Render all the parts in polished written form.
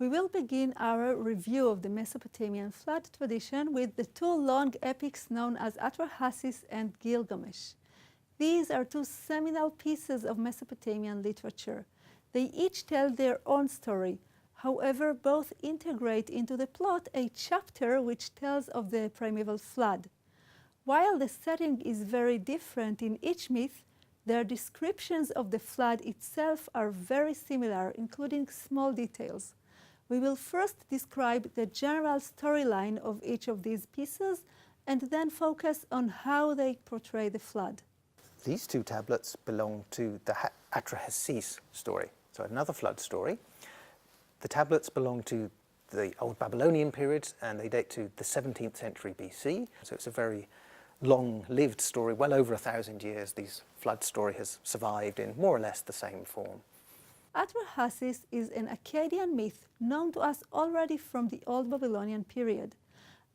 We will begin our review of the Mesopotamian flood tradition with the two long epics known as Atrahasis and Gilgamesh. These are two seminal pieces of Mesopotamian literature. They each tell their own story. However, both integrate into the plot a chapter which tells of the primeval flood. While the setting is very different in each myth, their descriptions of the flood itself are very similar, including small details. We will first describe the general storyline of each of these pieces and then focus on how they portray the flood. These two tablets belong to the Atrahasis story, so another flood story. The tablets belong to the Old Babylonian period and they date to the 17th century BC, so it's a very long-lived story, well over 1,000 years. This flood story has survived in more or less the same form. Atrahasis is an Akkadian myth known to us already from the Old Babylonian period.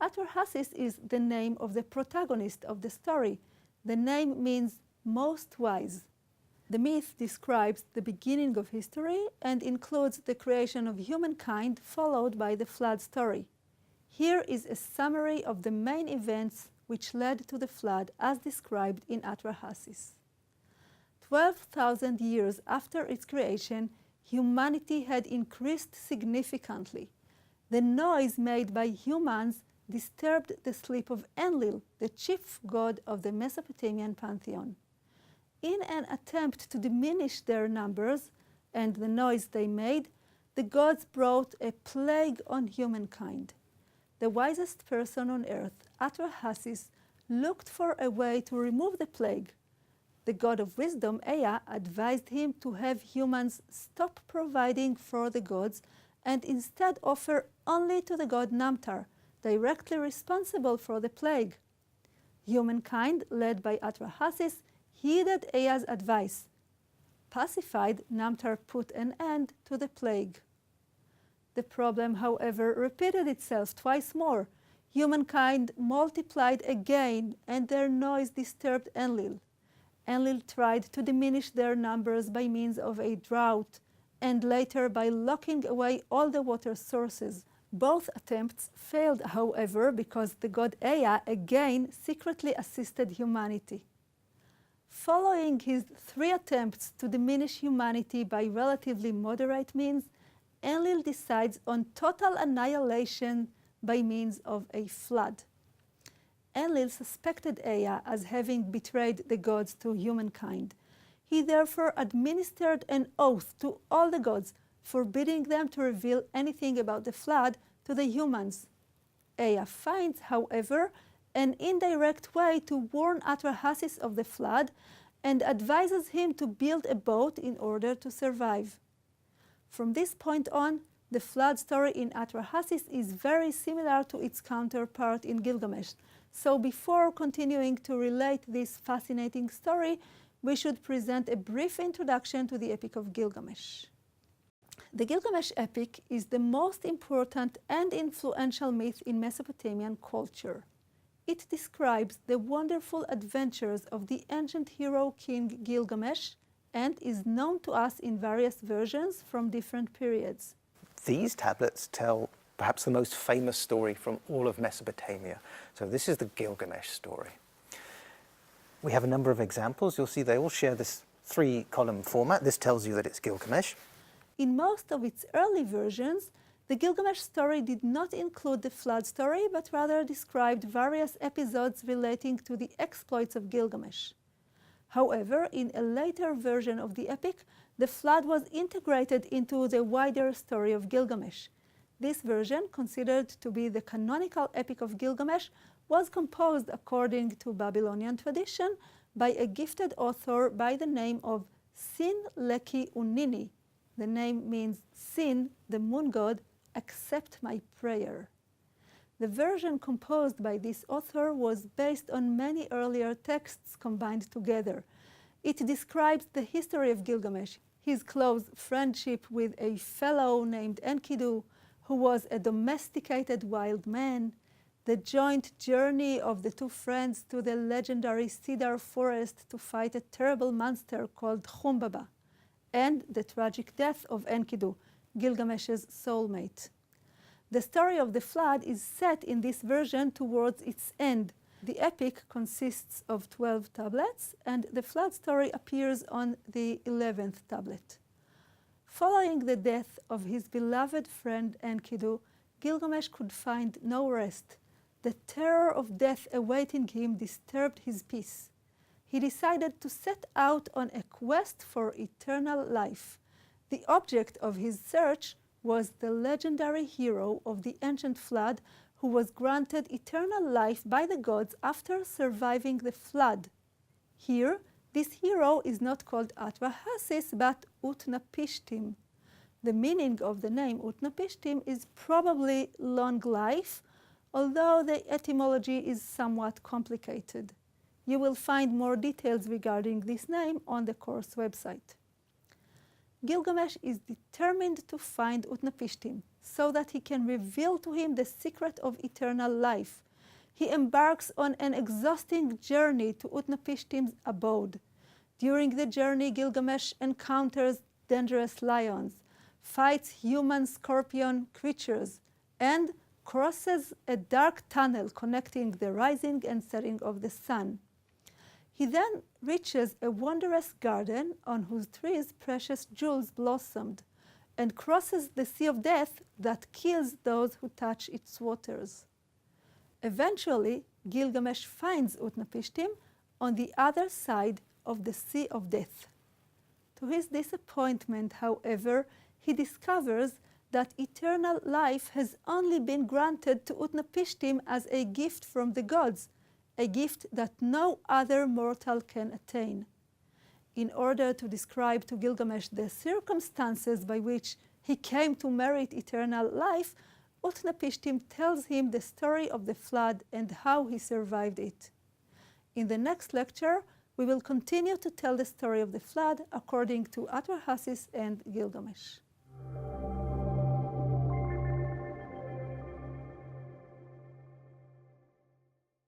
Atrahasis is the name of the protagonist of the story. The name means most wise. The myth describes the beginning of history and includes the creation of humankind followed by the flood story. Here is a summary of the main events which led to the flood as described in Atrahasis. 12,000 years after its creation, humanity had increased significantly. The noise made by humans disturbed the sleep of Enlil, the chief god of the Mesopotamian pantheon. In an attempt to diminish their numbers and the noise they made, the gods brought a plague on humankind. The wisest person on earth, Atrahasis, looked for a way to remove the plague. The god of wisdom, Ea, advised him to have humans stop providing for the gods and instead offer only to the god Namtar, directly responsible for the plague. Humankind, led by Atrahasis, heeded Ea's advice. Pacified, Namtar put an end to the plague. The problem, however, repeated itself twice more. Humankind multiplied again, and their noise disturbed Enlil. Enlil tried to diminish their numbers by means of a drought, and later by locking away all the water sources. Both attempts failed, however, because the god Ea again secretly assisted humanity. Following his 3 attempts to diminish humanity by relatively moderate means, Enlil decides on total annihilation by means of a flood. Enlil suspected Ea as having betrayed the gods to humankind. He therefore administered an oath to all the gods, forbidding them to reveal anything about the flood to the humans. Ea finds, however, an indirect way to warn Atrahasis of the flood and advises him to build a boat in order to survive. From this point on, the flood story in Atrahasis is very similar to its counterpart in Gilgamesh. So before continuing to relate this fascinating story, we should present a brief introduction to the Epic of Gilgamesh. The Gilgamesh epic is the most important and influential myth in Mesopotamian culture. It describes the wonderful adventures of the ancient hero king Gilgamesh and is known to us in various versions from different periods. These tablets tell perhaps the most famous story from all of Mesopotamia. So this is the Gilgamesh story. We have a number of examples. You'll see they all share this 3-column format. This tells you that it's Gilgamesh. In most of its early versions, the Gilgamesh story did not include the flood story, but rather described various episodes relating to the exploits of Gilgamesh. However, in a later version of the epic, the flood was integrated into the wider story of Gilgamesh. This version, considered to be the canonical epic of Gilgamesh, was composed according to Babylonian tradition by a gifted author by the name of Sin Leki Unini. The name means Sin, the moon god, accept my prayer. The version composed by this author was based on many earlier texts combined together. It describes the history of Gilgamesh, his close friendship with a fellow named Enkidu, who was a domesticated wild man, the joint journey of the two friends to the legendary cedar forest to fight a terrible monster called Khumbaba, and the tragic death of Enkidu. Gilgamesh's soulmate. The story of the flood is set in this version towards its end. The epic consists of 12 tablets, and the flood story appears on the 11th tablet. Following the death of his beloved friend Enkidu, Gilgamesh could find no rest. The terror of death awaiting him disturbed his peace. He decided to set out on a quest for eternal life. The object of his search was the legendary hero of the ancient flood who was granted eternal life by the gods after surviving the flood. Here, this hero is not called Atrahasis, but Utnapishtim. The meaning of the name Utnapishtim is probably long life, although the etymology is somewhat complicated. You will find more details regarding this name on the course website. Gilgamesh is determined to find Utnapishtim so that he can reveal to him the secret of eternal life. He embarks on an exhausting journey to Utnapishtim's abode. During the journey, Gilgamesh encounters dangerous lions, fights human scorpion creatures, and crosses a dark tunnel connecting the rising and setting of the sun. He then reaches a wondrous garden on whose trees precious jewels blossomed, and crosses the sea of death that kills those who touch its waters. Eventually, Gilgamesh finds Utnapishtim on the other side of the sea of death. To his disappointment, however, he discovers that eternal life has only been granted to Utnapishtim as a gift from the gods, a gift that no other mortal can attain. In order to describe to Gilgamesh the circumstances by which he came to merit eternal life, Utnapishtim tells him the story of the flood and how he survived it. In the next lecture, we will continue to tell the story of the flood according to Atrahasis and Gilgamesh.